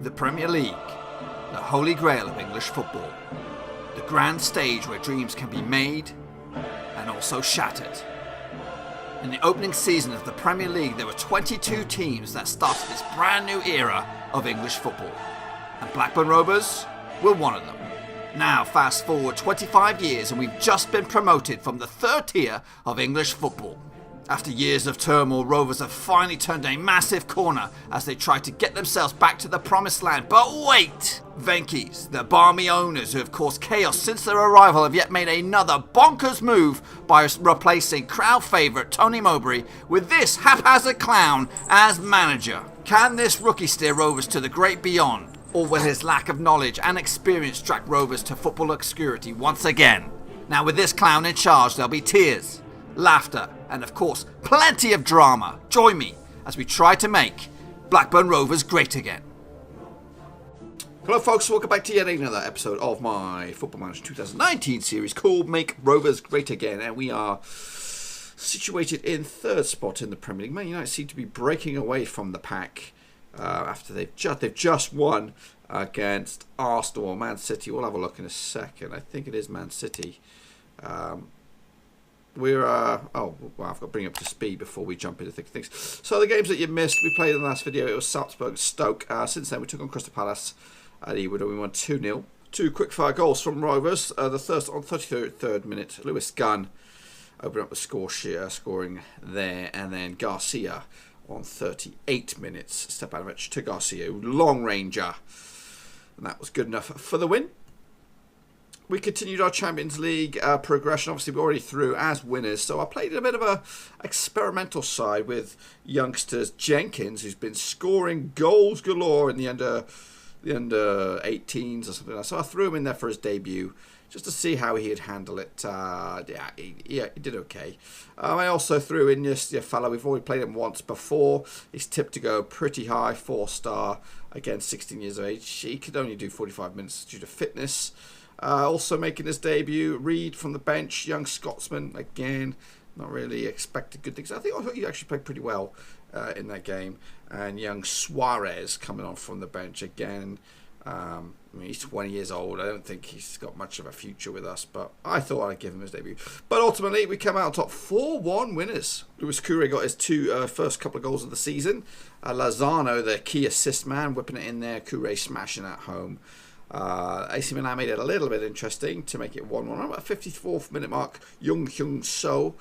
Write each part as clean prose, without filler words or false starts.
The Premier League, the holy grail of English football. The grand stage where dreams can be made and also shattered. In the opening season of the Premier League, there were 22 teams that started this brand new era of English football. And Blackburn Rovers were one of them. Now, fast forward 25 years and we've just been promoted from the third tier of English football. After years of turmoil, Rovers have finally turned a massive corner as they try to get themselves back to the promised land. But wait! Venky's, the balmy owners who have caused chaos since their arrival, have yet made another bonkers move by replacing crowd favourite Tony Mowbray with this haphazard clown as manager. Can this rookie steer Rovers to the great beyond? Or will his lack of knowledge and experience drag Rovers to football obscurity once again? Now with this clown in charge, there'll be tears, laughter, and of course, plenty of drama. Join me as we try to make Blackburn Rovers great again. Hello folks, welcome back to yet another episode of my Football Manager 2019 series called Make Rovers Great Again. And we are situated in third spot in the Premier League. Man United seem to be breaking away from the pack after they've just won against Arsenal or Man City. We'll have a look in a second. I think it is Man City. I've got to bring up to speed before we jump into thick things. So the games that you missed, we played in the last video. It was Salzburg, Stoke. Since then, we took on Crystal Palace at Ewood and we won 2-0. Two quick-fire goals from Rovers. The first on 33rd minute, Lewis Gunn opened up the score, scoring there, and then Garcia on 38 minutes. Stepanovic to Garcia, long ranger, and that was good enough for the win. We continued our Champions League progression. Obviously, we're already through as winners. So I played a bit of a experimental side with youngsters Jenkins, who's been scoring goals galore in the under 18s or something like that. So I threw him in there for his debut, just to see how he'd handle it. He did okay. I also threw in just a fellow. We've already played him once before. He's tipped to go pretty high, 4-star, again, 16 years of age. He could only do 45 minutes due to fitness. Also making his debut, Reed from the bench, young Scotsman, again, not really expected good things. I thought he actually played pretty well in that game. And young Suarez coming on from the bench again. He's 20 years old. I don't think he's got much of a future with us, but I thought I'd give him his debut. But ultimately, we come out on top 4-1 winners. Luis Kure got his first couple of goals of the season. Lozano, the key assist man, whipping it in there. Kure smashing at home. AC Milan made it a little bit interesting to make it 1-1. About 54th minute mark, Jung Hyun So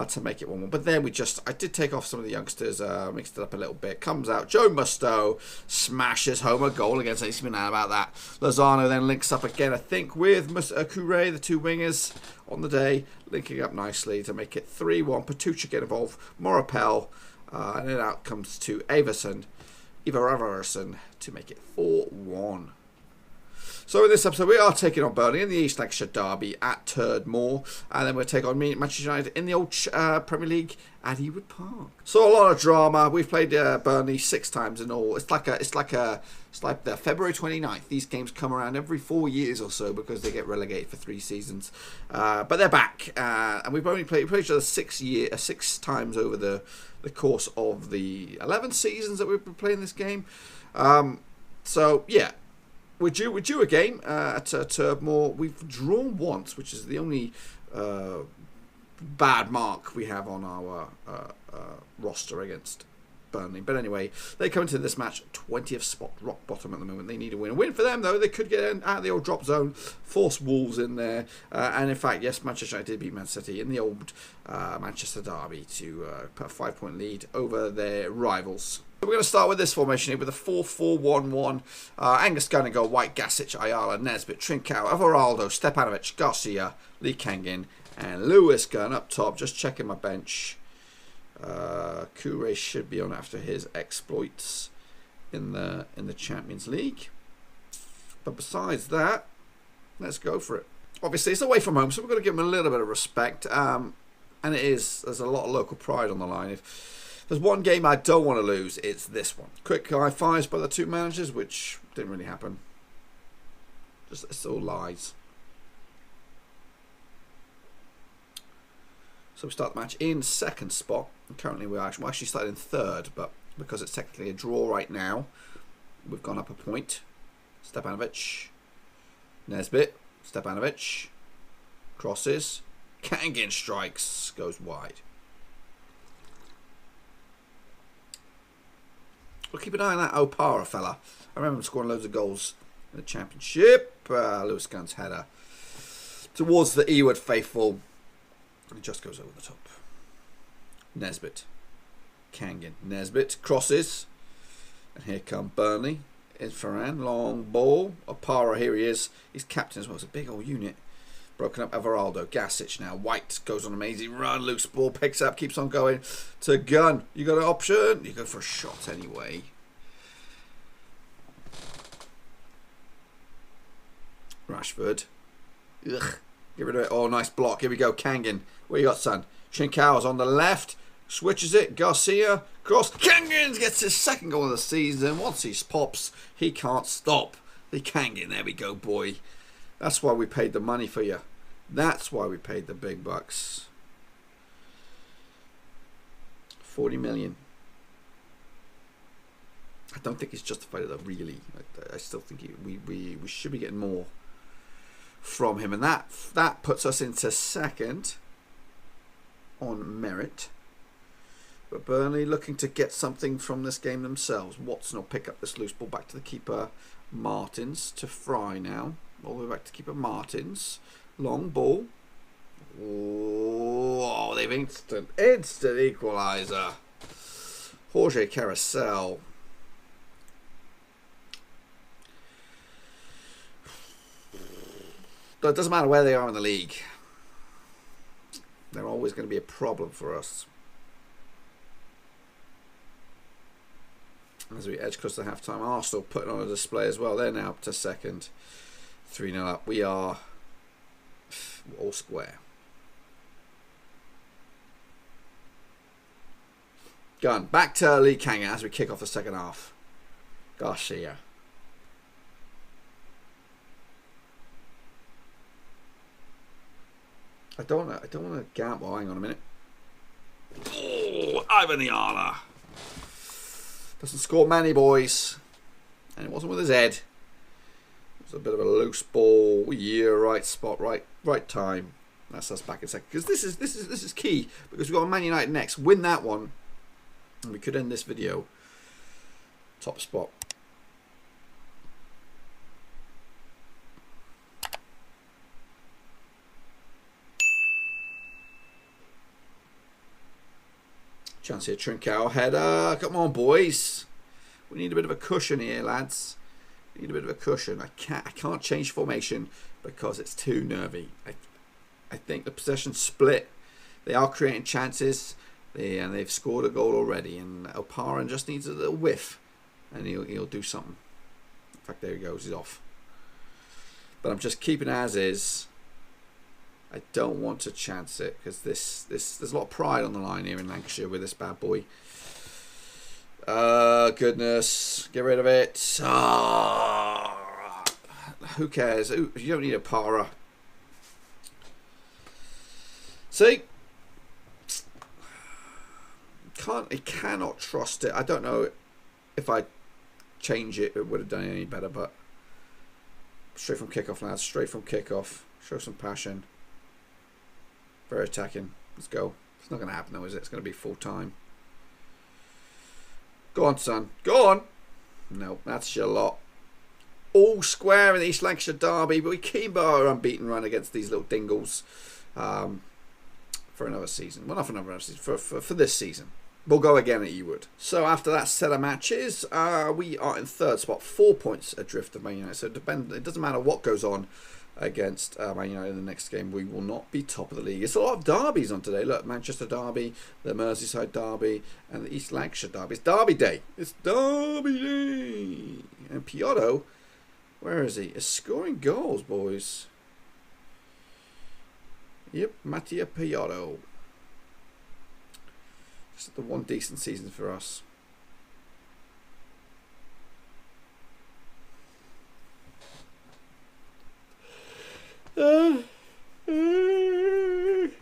to make it 1-1. But then I did take off some of the youngsters, mixed it up a little bit. Comes out, Joe Musto smashes home a goal against AC Milan about that. Lozano then links up again, I think, with Kure, the two wingers on the day, linking up nicely to make it 3-1. Patucha get involved, Morapel, and then out comes to Ivar Everson to make it 4-1. So in this episode, we are taking on Burnley in the East Lancashire Derby at Turd Moor. And then we'll take on Manchester United in the old Premier League at Ewood Park. So a lot of drama. We've played Burnley 6 times in all. It's like the February 29th. These games come around every 4 years or so because they get relegated for 3 seasons. But they're back. And we've only played each other 6 times over the course of the 11 seasons that we've been playing this game. So, yeah. We're due a game at Turd Moor. We've drawn once, which is the only bad mark we have on our roster against Burnley. But anyway, they come into this match 20th spot, rock bottom at the moment. They need a win. A win for them, though. They could get out of the old drop zone, force Wolves in there. And in fact, yes, Manchester United did beat Man City in the old Manchester Derby to put a 5-point lead over their rivals. We're going to start with this formation here with a 4-4-1-1. Angus Gunn in goal, White, Gasic, Ayala, Nesbitt, Trincao, Everaldo, Stepanovic, Garcia, Lee Kangin, and Lewis Gunn up top. Just checking my bench. Kure should be on after his exploits in the Champions League. But besides that, let's go for it. Obviously, it's away from home, so we're going to give him a little bit of respect. And there's a lot of local pride on the line. If there's one game I don't want to lose, it's this one. Quick high fives by the two managers, which didn't really happen. It's all lies. So we start the match in second spot. And currently we're actually starting in third, but because it's technically a draw right now, We've gone up a point. Stepanovic. Nesbitt. Stepanovic. Crosses. Kangan strikes. Goes wide. We'll keep an eye on that Opara fella. I remember him scoring loads of goals in the championship. Lewis Gunn's header towards the Ewood faithful. It just goes over the top. Nesbitt. Kangan. Nesbitt. Crosses. And here come Burnley. In Ferran. Long ball. Opara, here he is. He's captain as well. It's a big old unit. Broken up Everaldo. Gasic now. White goes on an amazing run. Loose ball. Picks up. Keeps on going. To Gunn. You got an option. You go for a shot anyway. Rashford. Ugh. Get rid of it. Oh, nice block. Here we go. Kangan. What you got, son? Trincão's on the left. Switches it. Garcia. Cross. Kangan gets his second goal of the season. Once he pops, he can't stop. The Kangan. There we go, boy. That's why we paid the money for you. That's why we paid the big bucks. 40 million. I don't think it's justified though, really. I still think we should be getting more from him. And that puts us into second on merit. But Burnley looking to get something from this game themselves. Watson will pick up this loose ball back to the keeper. Martins to Fry now. All the way back to keeper Martins. Long ball. Oh, they've instant equaliser. Jorge Carousel. But it doesn't matter where they are in the league. They're always going to be a problem for us. As we edge close to half-time, Arsenal putting on a display as well. They're now up to second. 3-0 up. We are all square. Gun. Back to Lee Kangan as we kick off the second half. Garcia. I don't want to gamble. Hang on a minute. Oh, Ivan Iana. Doesn't score many, boys. And it wasn't with his head. It was a bit of a loose ball. Yeah, right spot, right time. That's us back in second. Because this is key. Because we've got Man United next. Win that one, and we could end this video top spot. Chance here, Trincão header. Come on, boys. We need a bit of a cushion here, lads. We need a bit of a cushion. I can't change formation because it's too nervy. I think the possession split. They are creating chances. And they've scored a goal already. And Opara just needs a little whiff, and he'll do something. In fact, there he goes. He's off. But I'm just keeping it as is. I don't want to chance it because there's a lot of pride on the line here in Lancashire with this bad boy. Goodness, get rid of it. Who cares? You don't need a para. See, I cannot trust it. I don't know if I change it, it would have done any better. But straight from kickoff, lads. Straight from kickoff. Show some passion. Very attacking. Let's go. It's not going to happen though, is it? It's going to be full time. Go on, son. Go on. No, that's your lot. All square in the East Lancashire derby, but we keep our unbeaten run against these little dingles for another season. Well, not for another season, for this season. We'll go again at Ewood. So after that set of matches, we are in third spot, 4 points adrift of Man United. So it doesn't matter what goes on against Man United in the next game, we will not be top of the league. It's a lot of derbies on today. Look, Manchester derby, the Merseyside derby, and the East Lancashire derby. It's derby day. It's derby day. And Piotto, where is he? Is scoring goals, boys. Yep, Mattia Piotto. Just the one decent season for us.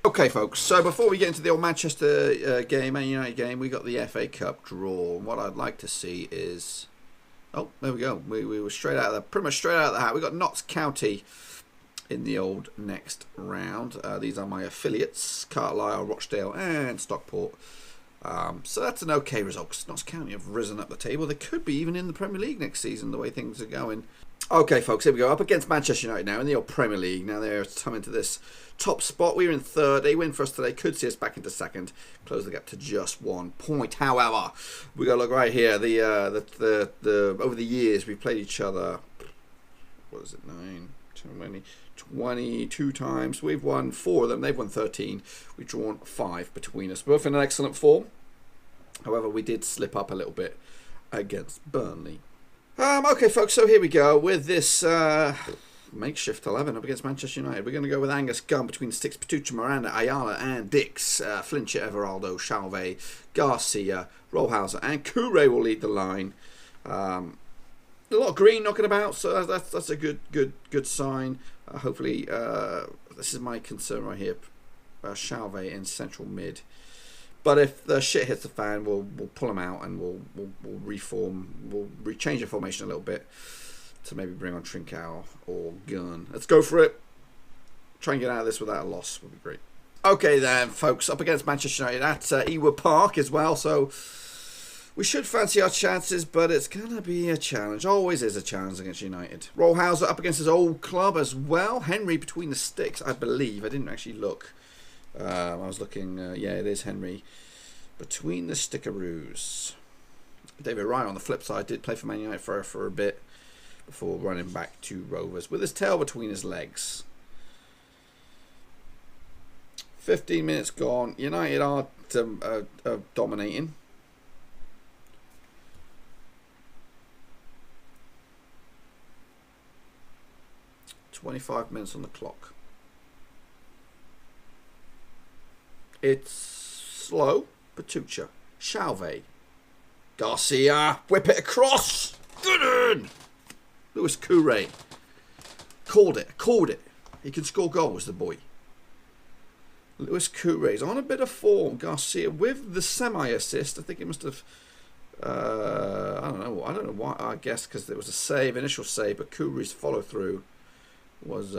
Okay, folks, so before we get into the old Manchester game, Man United game, we got the FA Cup draw. What I'd like to see is Oh, there we go. We were straight out of the, pretty much straight out of the hat. We got Notts County in the old next round. These are my affiliates: Carlisle, Rochdale, and Stockport. So that's an okay result, because Notts County have risen up the table. They could be even in the Premier League next season, the way things are going. Okay, folks, here we go. Up against Manchester United now in the old Premier League. Now they're coming to this top spot. We were in third. A win for us today could see us back into second. Close the gap to just 1 point. However, we got to look right here. The over the years we've played each other. What is it? 9, 10, 22 times. We've won 4 of them. They've won 13. We've drawn 5 between us. Both in an excellent form. However, we did slip up a little bit against Burnley. Okay, folks, so here we go with this makeshift 11 up against Manchester United. We're going to go with Angus Gunn between Sticks, Patucha, Miranda, Ayala, and Dix. Flincher, Everaldo, Chalve, Garcia, Rollhauser, and Kure will lead the line. A lot of green knocking about, so that's a good sign. Hopefully, this is my concern right here. Chalve in central mid. But if the shit hits the fan, we'll pull them out and we'll reform. We'll change the formation a little bit to maybe bring on Trincao or Gunn. Let's go for it. Try and get out of this without a loss would be great. Okay then, folks, up against Manchester United at Ewood Park as well. So we should fancy our chances, but it's going to be a challenge. Always is a challenge against United. Rollhauser up against his old club as well. Henry between the sticks, I believe. I didn't actually look. I was looking, yeah, it is Henry. Between the stickaroos. David Ryan on the flip side did play for Man United for a bit before running back to Rovers with his tail between his legs. 15 minutes gone. United are dominating. "25 minutes on the clock. It's slow. Patucha. Chalve. Garcia. Whip it across. Good in. Lewis Kure. Called it. He can score goals, the boy. Lewis Kure is on a bit of form. Garcia with the semi-assist. I think he must have... I don't know why. I guess because there was a save, initial save, but Kure's follow-through was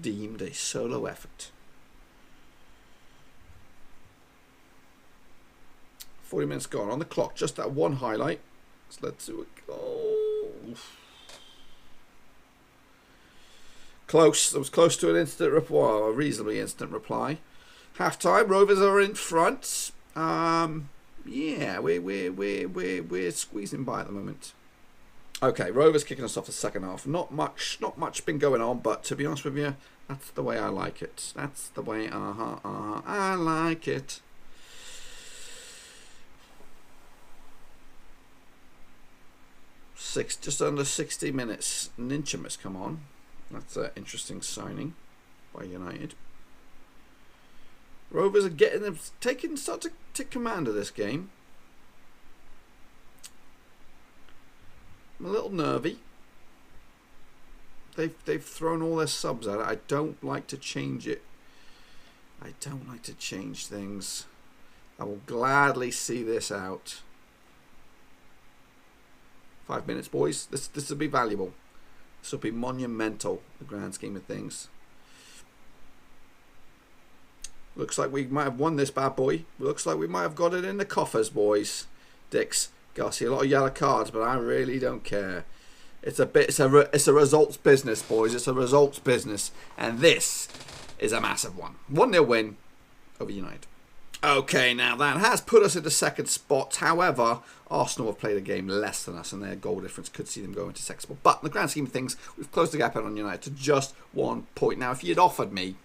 deemed a solo effort. 40 minutes gone on the clock. Just that one highlight. So let's do it. Oh. Close. That was close to an instant reply, a reasonably instant reply. Half time. Rovers are in front. Yeah, we're squeezing by at the moment. Okay, Rovers kicking us off the second half. Not much been going on, but to be honest with you, that's the way I like it. That's the way I like it. Just under 60 minutes. Nincham has come on. That's an interesting signing by United. Rovers are start to take command of this game. I'm a little nervy. They've thrown all their subs at it. I don't like to change it. I don't like to change things. I will gladly see this out. 5 minutes, boys. This will be valuable. This will be monumental, the grand scheme of things. Looks like we might have won this bad boy. Looks like we might have got it in the coffers, boys. Dix, Garcia, a lot of yellow cards, but I really don't care. It's a results business, boys. It's a results business, and this is a massive one. 1-0 win over United. Okay, now that has put us into second spot. However, Arsenal have played a game less than us, and their goal difference could see them go into second spot. But in the grand scheme of things, we've closed the gap out on United to just 1 point. Now, if you'd offered me,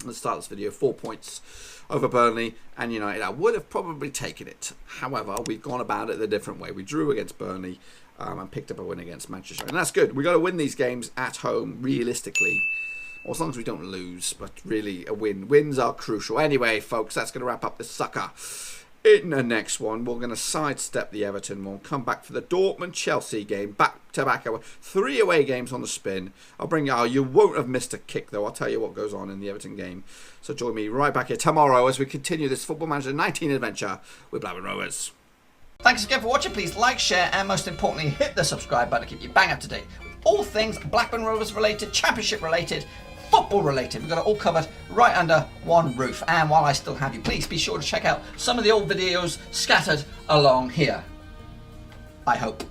at the start of this video, 4 points over Burnley and United, I would have probably taken it. However, we've gone about it a different way. We drew against Burnley and picked up a win against Manchester United. And that's good. We've got to win these games at home, realistically. Or as long as we don't lose, but really a win. Wins are crucial. Anyway, folks, that's going to wrap up this sucker. In the next one, we're going to sidestep the Everton one. Come back for the Dortmund-Chelsea game. Back-to-back. 3 away games on the spin. I'll bring you... Oh, you won't have missed a kick, though. I'll tell you what goes on in the Everton game. So join me right back here tomorrow as we continue this Football Manager 19 adventure with Blackburn Rovers. Thanks again for watching. Please like, share, and most importantly, hit the subscribe button to keep you bang up to date with all things Blackburn Rovers related, Championship related, football related. We've got it all covered right under one roof. And while I still have you, please be sure to check out some of the old videos scattered along here. I hope.